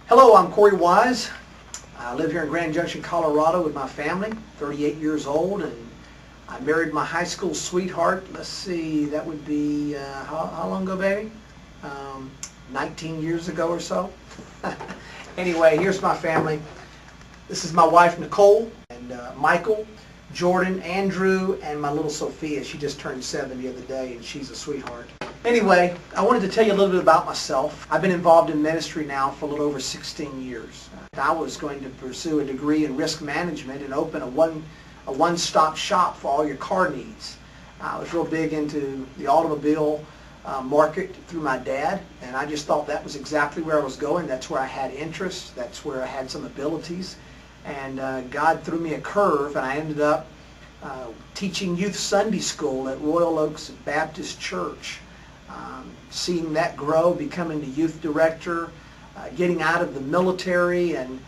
Hello, I'm Cory Wise. I live here in Grand Junction, Colorado with my family, 38 years old, and I married my high school sweetheart. Let's see, that would be, how long ago, baby? 19 years ago or so. Anyway, here's my family. This is my wife, Nicole, and Michael, Jordan, Andrew, and my little Sophia. She just turned 7 the other day, and she's a sweetheart. Anyway, I wanted to tell you a little bit about myself. I've been involved in ministry now for a little over 16 years. I was going to pursue a degree in risk management and open a one-stop shop for all your car needs. I was real big into the automobile market through my dad, and I just thought that was exactly where I was going. That's where I had interest. That's where I had some abilities. And God threw me a curve, and I ended up teaching youth Sunday school at Royal Oaks Baptist Church. Seeing that grow, becoming the youth director, getting out of the military and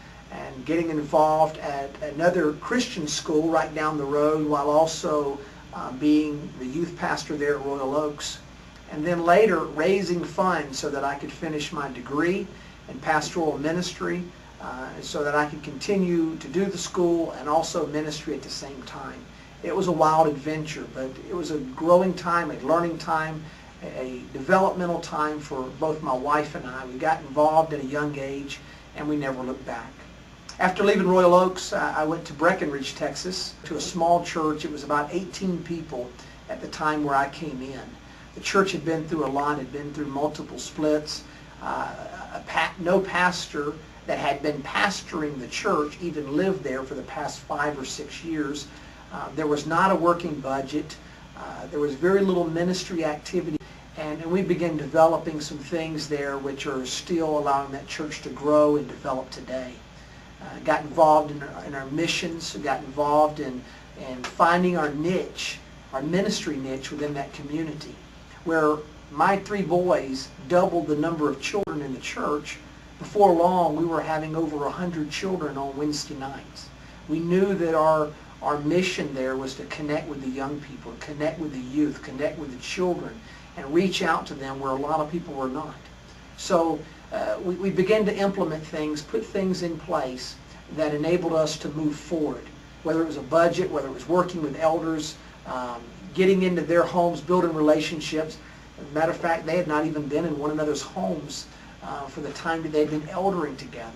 getting involved at another Christian school right down the road, while also being the youth pastor there at Royal Oaks. And then later raising funds so that I could finish my degree in pastoral ministry, so that I could continue to do the school and also ministry at the same time. It was a wild adventure, but it was a growing time, a learning time, a developmental time for both my wife and I. We got involved at a young age, and we never looked back. After leaving Royal Oaks, I went to Breckenridge, Texas, to a small church. It was about 18 people at the time where I came in. The church had been through a lot, had been through multiple splits. No pastor that had been pastoring the church even lived there for the past 5 or 6 years. There was not a working budget. There was very little ministry activity. And we began developing some things there which are still allowing that church to grow and develop today. Got involved in our missions, got involved in finding our niche, our ministry niche within that community, where my 3 boys doubled the number of children in the church. Before long, we were having over 100 children on Wednesday nights. We knew that our mission there was to connect with the young people, connect with the youth, connect with the children, and reach out to them where a lot of people were not. So we began to implement things, put things in place that enabled us to move forward, whether it was a budget, whether it was working with elders, getting into their homes, building relationships. As a matter of fact, they had not even been in one another's homes for the time that they had been eldering together.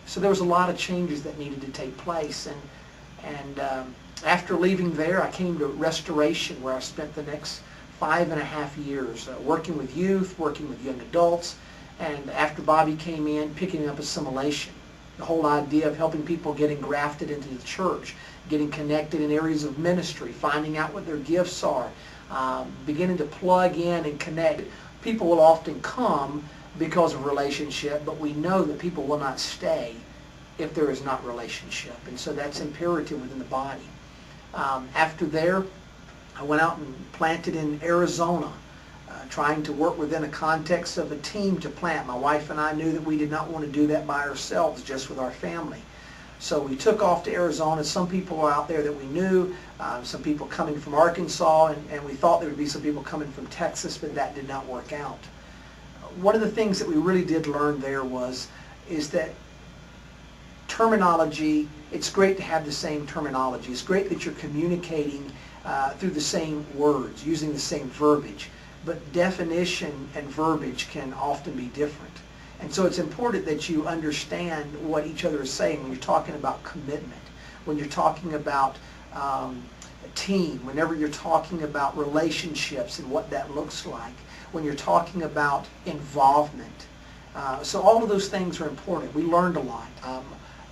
So there was a lot of changes that needed to take place. And after leaving there, I came to Restoration, where I spent the next 5.5 years working with youth, working with young adults, and after Bobby came in, picking up assimilation. The whole idea of helping people get engrafted into the church, getting connected in areas of ministry, finding out what their gifts are, beginning to plug in and connect. People will often come because of relationship, but we know that people will not stay if there is not relationship, and so that's imperative within the body. After there, I went out and planted in Arizona, trying to work within a context of a team to plant. My wife and I knew that we did not want to do that by ourselves, just with our family. So we took off to Arizona. Some people were out there that we knew, some people coming from Arkansas, and we thought there would be some people coming from Texas, but that did not work out. One of the things that we really did learn there is that terminology, it's great to have the same terminology. It's great that you're communicating through the same words, using the same verbiage. But definition and verbiage can often be different. And so it's important that you understand what each other is saying when you're talking about commitment, when you're talking about a team, whenever you're talking about relationships and what that looks like, when you're talking about involvement. So all of those things are important. We learned a lot.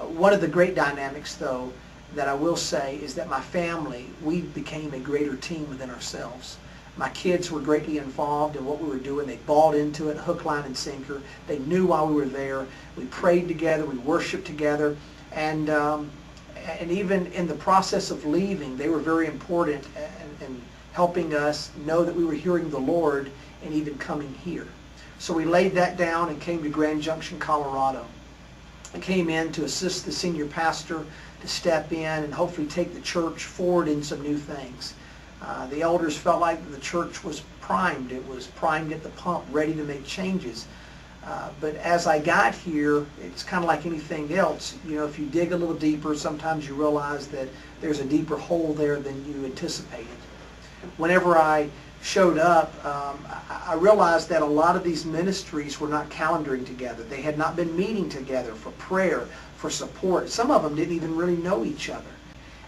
One of the great dynamics, though, that I will say is that my family, we became a greater team within ourselves. My kids were greatly involved in what we were doing. They bought into it, hook, line, and sinker. They knew why we were there. We prayed together. We worshiped together. And even in the process of leaving, they were very important in helping us know that we were hearing the Lord and even coming here. So we laid that down and came to Grand Junction, Colorado. I came in to assist the senior pastor to step in and hopefully take the church forward in some new things. The elders felt like the church was primed. It was primed at the pump, ready to make changes. But as I got here, it's kind of like anything else. You know, if you dig a little deeper, sometimes you realize that there's a deeper hole there than you anticipated. Whenever I showed up, I realized that a lot of these ministries were not calendaring together. They had not been meeting together for prayer, for support. Some of them didn't even really know each other.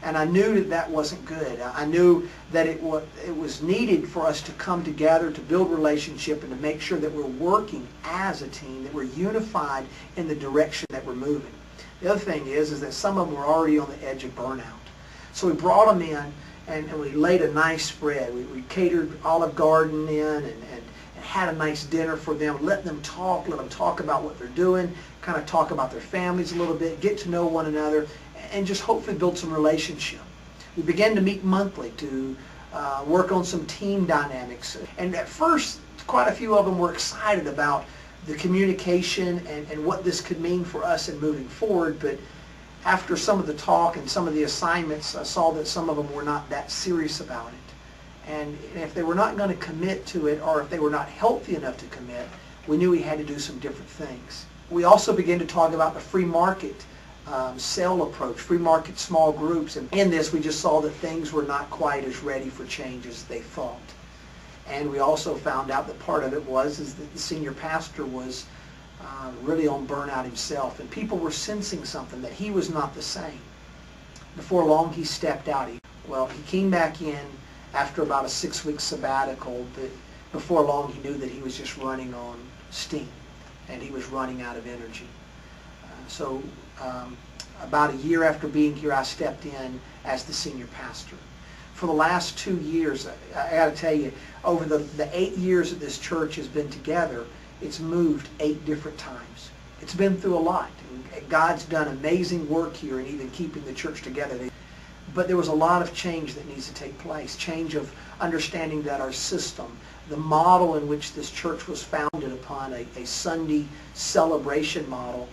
And I knew that that wasn't good. I knew that it was needed for us to come together, to build relationship, and to make sure that we're working as a team, that we're unified in the direction that we're moving. The other thing is that some of them were already on the edge of burnout. So we brought them in, and we laid a nice spread. We catered Olive Garden in and had a nice dinner for them, let them talk about what they're doing, kind of talk about their families a little bit, get to know one another, and just hopefully build some relationship. We began to meet monthly to work on some team dynamics. And at first, quite a few of them were excited about the communication and what this could mean for us in moving forward. But after some of the talk and some of the assignments, I saw that some of them were not that serious about it. And if they were not going to commit to it, or if they were not healthy enough to commit, we knew we had to do some different things. We also began to talk about the free market sale approach, free market small groups, and in this we just saw that things were not quite as ready for change as they thought. And we also found out that part of it was that the senior pastor was really on burnout himself, and people were sensing something, that he was not the same. Before long he stepped out. Well, he came back in after about a 6-week sabbatical, but before long he knew that he was just running on steam, and he was running out of energy. So about a year after being here, I stepped in as the senior pastor. For the last 2 years, I got to tell you, over the 8 years that this church has been together, it's moved 8 different times. It's been through a lot. God's done amazing work here in even keeping the church together. But there was a lot of change that needs to take place. Change of understanding that our system, the model in which this church was founded upon, a Sunday celebration model,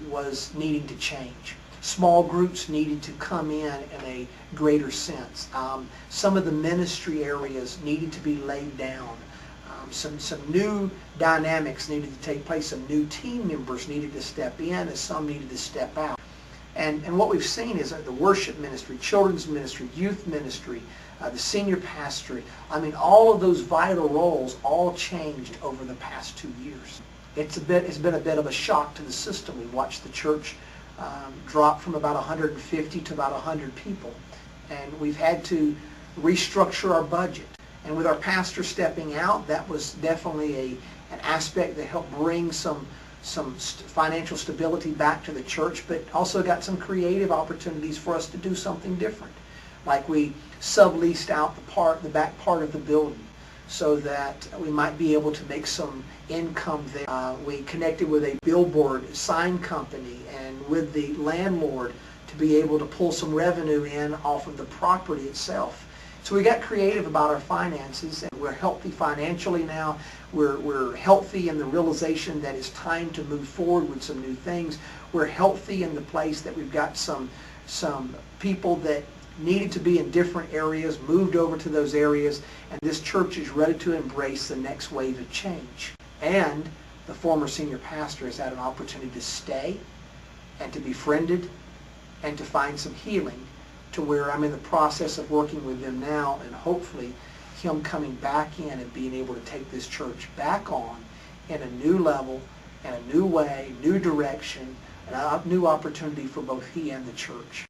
was needing to change. Small groups needed to come in a greater sense. Some of the ministry areas needed to be laid down. Some new dynamics needed to take place. Some new team members needed to step in, and some needed to step out. And what we've seen is that the worship ministry, children's ministry, youth ministry, the senior pastorate, I mean, all of those vital roles all changed over the past 2 years. It's been a bit of a shock to the system. We've watched the church drop from about 150 to about 100 people. And we've had to restructure our budget. And with our pastor stepping out, that was definitely an aspect that helped bring some financial stability back to the church, but also got some creative opportunities for us to do something different. Like we subleased out the back part of the building so that we might be able to make some income there. We connected with a billboard sign company and with the landlord to be able to pull some revenue in off of the property itself. So we got creative about our finances, and we're healthy financially now. We're healthy in the realization that it's time to move forward with some new things. We're healthy in the place that we've got some people that needed to be in different areas, moved over to those areas, and this church is ready to embrace the next wave of change. And the former senior pastor has had an opportunity to stay and to be befriended and to find some healing, to where I'm in the process of working with them now, and hopefully him coming back in and being able to take this church back on in a new level, in a new way, new direction, and a new opportunity for both he and the church.